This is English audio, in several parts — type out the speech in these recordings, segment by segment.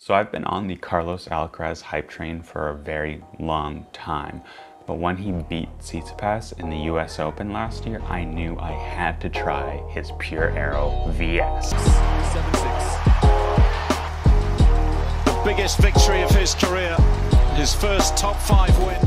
So I've been on the Carlos Alcaraz hype train for a very long time, but when he beat Tsitsipas in the US Open last year, I knew I had to try his Pure Aero VS. 7-6. The biggest victory of his career, his first top 5 win.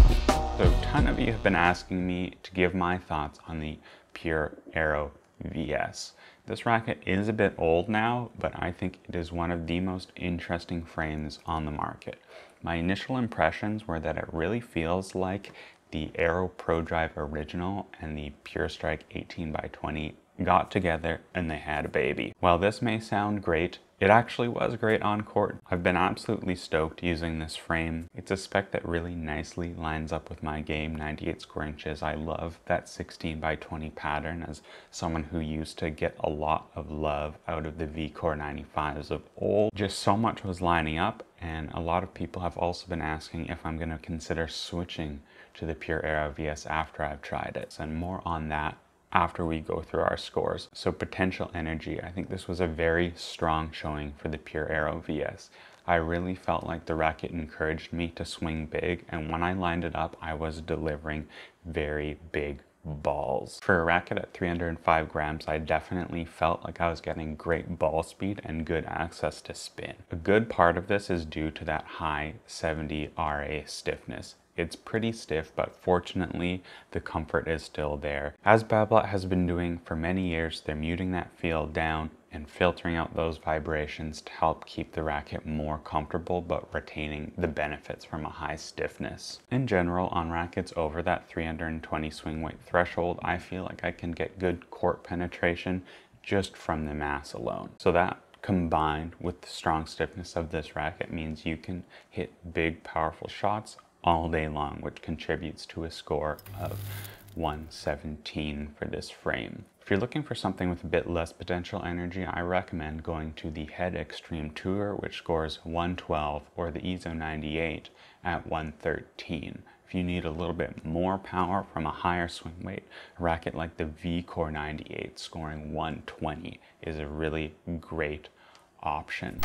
So a ton of you have been asking me to give my thoughts on the Pure Aero VS. This racket is a bit old now, but I think it is one of the most interesting frames on the market. My initial impressions were that it really feels like the Aero Pro Drive Original and the Pure Strike 18x20 got together and they had a baby. While this may sound great, it actually was great on court. I've been absolutely stoked using this frame. It's a spec that really nicely lines up with my game, 98 square inches. I love that 16x20 pattern as someone who used to get a lot of love out of the V-Core 95s of old. Just so much was lining up, and a lot of people have also been asking if I'm gonna consider switching to the Pure Aero VS after I've tried it. And more on that after we go through our scores. So potential energy, I think this was a very strong showing for the Pure Aero VS. I really felt like the racket encouraged me to swing big, and when I lined it up, I was delivering very big balls. For a racket at 305 grams, I definitely felt like I was getting great ball speed and good access to spin. A good part of this is due to that high 70 RA stiffness. It's pretty stiff, but fortunately, the comfort is still there. As Babolat has been doing for many years, they're muting that feel down and filtering out those vibrations to help keep the racket more comfortable, but retaining the benefits from a high stiffness. In general, on rackets over that 320 swing weight threshold, I feel like I can get good court penetration just from the mass alone. So that combined with the strong stiffness of this racket means you can hit big, powerful shots all day long, which contributes to a score of 117 for this frame. If you're looking for something with a bit less potential energy, I recommend going to the Head Extreme Tour, which scores 112, or the EZO 98 at 113. If you need a little bit more power from a higher swing weight, a racket like the V-Core 98 scoring 120 is a really great option.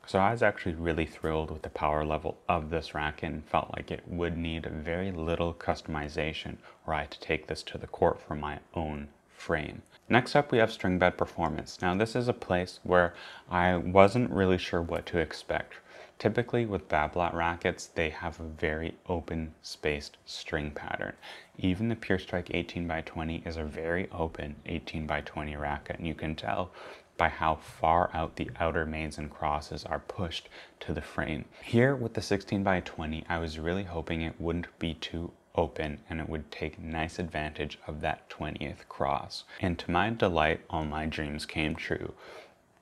So I was actually really thrilled with the power level of this racket and felt like it would need very little customization were I to take this to the court for my own frame. Next up, we have string bed performance. Now this is a place where I wasn't really sure what to expect. Typically with Babolat rackets, they have a very open spaced string pattern. Even the Pure Strike 18x20 is a very open 18x20 racket, and you can tell by how far out the outer mains and crosses are pushed to the frame. Here with the 16x20, I was really hoping it wouldn't be too open and it would take nice advantage of that 20th cross. And to my delight, all my dreams came true.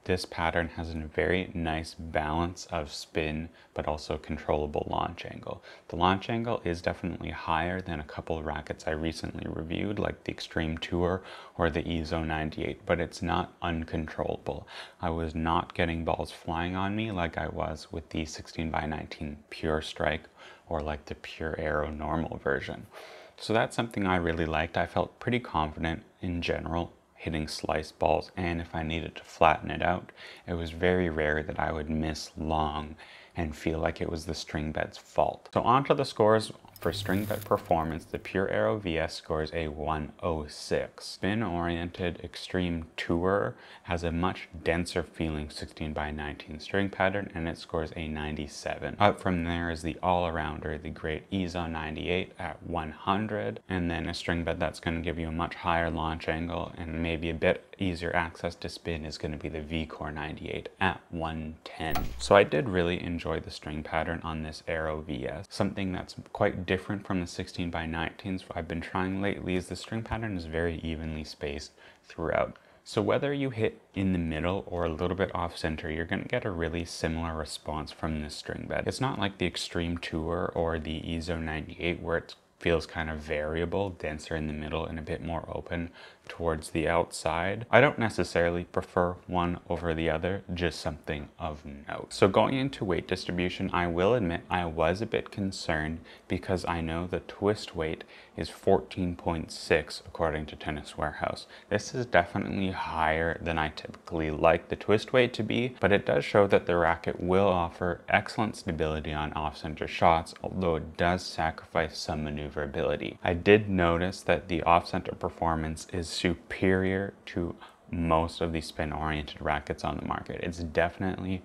This pattern has a very nice balance of spin, but also controllable launch angle. The launch angle is definitely higher than a couple of rackets I recently reviewed, like the Extreme Tour or the EZO 98, but it's not uncontrollable. I was not getting balls flying on me like I was with the 16x19 Pure Strike or like the Pure Aero normal version. So that's something I really liked. I felt pretty confident in general hitting slice balls, and if I needed to flatten it out, it was very rare that I would miss long and feel like it was the string bed's fault. So on to the scores. For string bed performance, the Pure Aero VS scores a 106. Spin-oriented Extreme Tour has a much denser feeling 16x19 string pattern, and it scores a 97. Up from there is the all-arounder, the great EZO 98 at 100, and then a string bed that's going to give you a much higher launch angle and maybe a bit easier access to spin is going to be the V-Core 98 at 110. So I did really enjoy the string pattern on this Aero VS. Something that's quite different from the 16x19s I've been trying lately is the string pattern is very evenly spaced throughout. So whether you hit in the middle or a little bit off center, you're going to get a really similar response from this string bed. It's not like the Extreme Tour or the EZO 98 where it feels kind of variable, denser in the middle and a bit more open towards the outside. I don't necessarily prefer one over the other, just something of note. So going into weight distribution, I will admit I was a bit concerned because I know the twist weight is 14.6 according to Tennis Warehouse. This is definitely higher than I typically like the twist weight to be, but it does show that the racket will offer excellent stability on off-center shots, although it does sacrifice some maneuverability. I did notice that the off-center performance is superior to most of the spin-oriented rackets on the market. It's definitely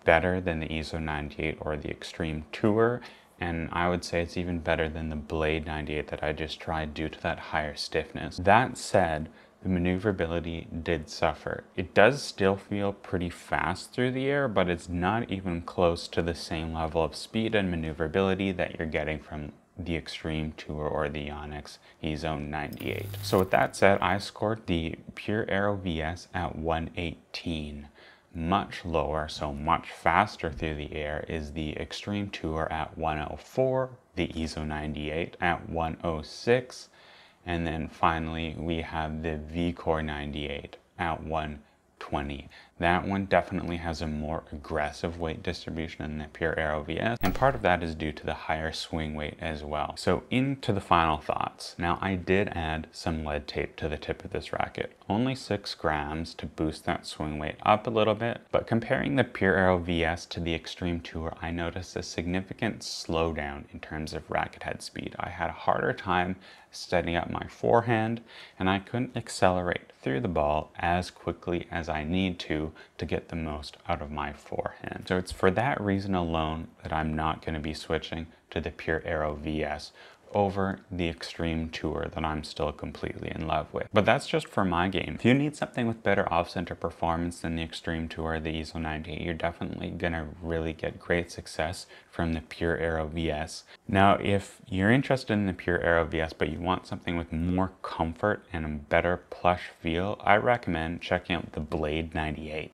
better than the EZO 98 or the Extreme Tour, and I would say it's even better than the Blade 98 that I just tried due to that higher stiffness. That said, the maneuverability did suffer. It does still feel pretty fast through the air, but it's not even close to the same level of speed and maneuverability that you're getting from the Extreme Tour or the Yonex EZO 98. So with that said, I scored the Pure Aero VS at 118. Much lower, so much faster through the air, is the Extreme Tour at 104, the EZO 98 at 106, and then finally we have the VCore 98 at 120. That one definitely has a more aggressive weight distribution than the Pure Aero VS, and part of that is due to the higher swing weight as well. So into the final thoughts. Now I did add some lead tape to the tip of this racket, only 6 grams to boost that swing weight up a little bit, but comparing the Pure Aero VS to the Extreme Tour, I noticed a significant slowdown in terms of racket head speed. I had a harder time setting up my forehand, and I couldn't accelerate through the ball as quickly as I need to get the most out of my forehand. So it's for that reason alone that I'm not going to be switching to the Pure Aero VS over the Extreme Tour that I'm still completely in love with. But that's just for my game. If you need something with better off-center performance than the Extreme Tour or the EZO 98, you're definitely gonna really get great success from the Pure Aero VS. Now, if you're interested in the Pure Aero VS, but you want something with more comfort and a better plush feel, I recommend checking out the Blade 98.